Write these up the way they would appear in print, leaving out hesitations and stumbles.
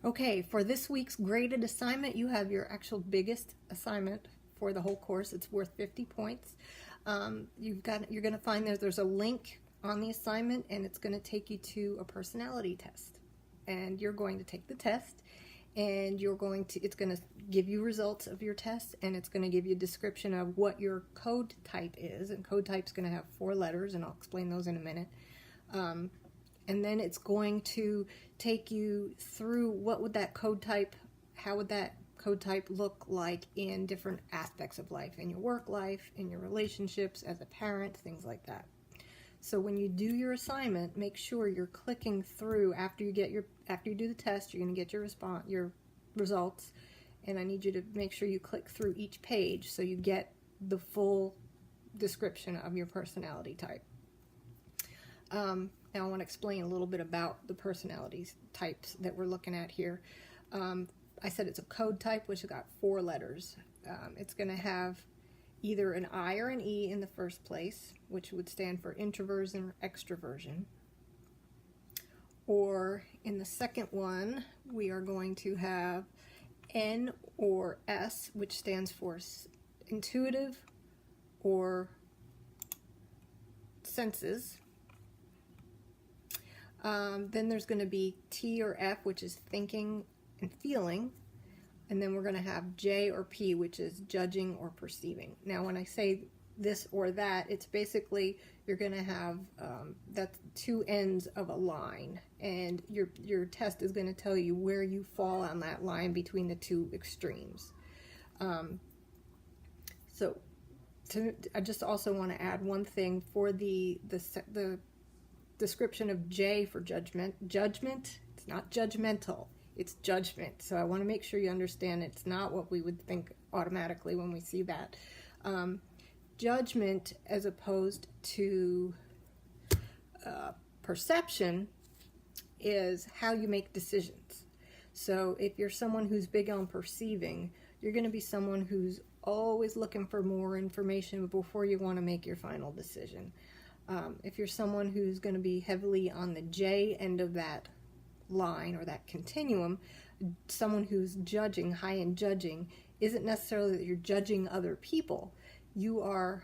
Okay, for this week's graded assignment, you have your actual biggest assignment for the whole course. It's worth 50 points. You're going to find there's a link on the assignment, and it's going to take you to a personality test. And you're going to take the test, and it's going to give you results of your test, and it's going to give you a description of what your code type is. And code type's going to have 4 letters, and I'll explain those in a minute. And then it's going to take you through how would that code type look like in different aspects of life, in your work life, in your relationships, as a parent, things like that. So when you do your assignment, make sure you're clicking through after you do the test. You're going to get your results, and I need you to make sure you click through each page so you get the full description of your personality type. Now I want to explain a little bit about the personality types that we're looking at here. I said it's a code type, which has got 4 letters. It's going to have either an I or an E in the first place, which would stand for introversion or extroversion. Or in the second one, we are going to have N or S, which stands for intuitive or senses. Then there's going to be T or F, which is thinking and feeling. And then we're going to have J or P, which is judging or perceiving. Now, when I say this or that, it's basically you're going to have that's 2 ends of a line. And your test is going to tell you where you fall on that line between the 2 extremes. I just also want to add one thing for the description of J for judgment. Judgment, it's not judgmental, it's judgment. So I want to make sure you understand it's not what we would think automatically when we see that. Judgment, as opposed to perception, is how you make decisions. So if you're someone who's big on perceiving, you're going to be someone who's always looking for more information before you want to make your final decision. If you're someone who's going to be heavily on the J end of that line or that continuum, someone who's judging, high in judging, isn't necessarily that you're judging other people. You're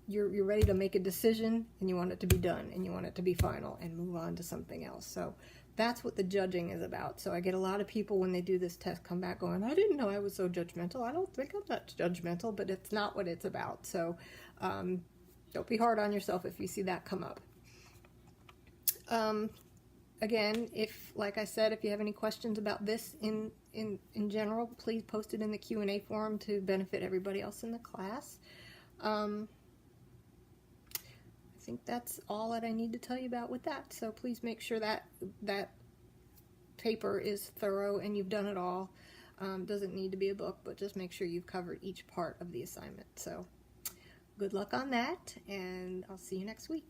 ready to make a decision, and you want it to be done, and you want it to be final and move on to something else. So that's what the judging is about. So I get a lot of people when they do this test come back going, I didn't know I was so judgmental. I don't think I'm that judgmental, but it's not what it's about. So don't be hard on yourself if you see that come up. Again, like I said, if you have any questions about this in general, please post it in the Q&A forum to benefit everybody else in the class. I think that's all that I need to tell you about with that. So please make sure that paper is thorough and you've done it all. Doesn't need to be a book, but just make sure you've covered each part of the assignment. So good luck on that, and I'll see you next week.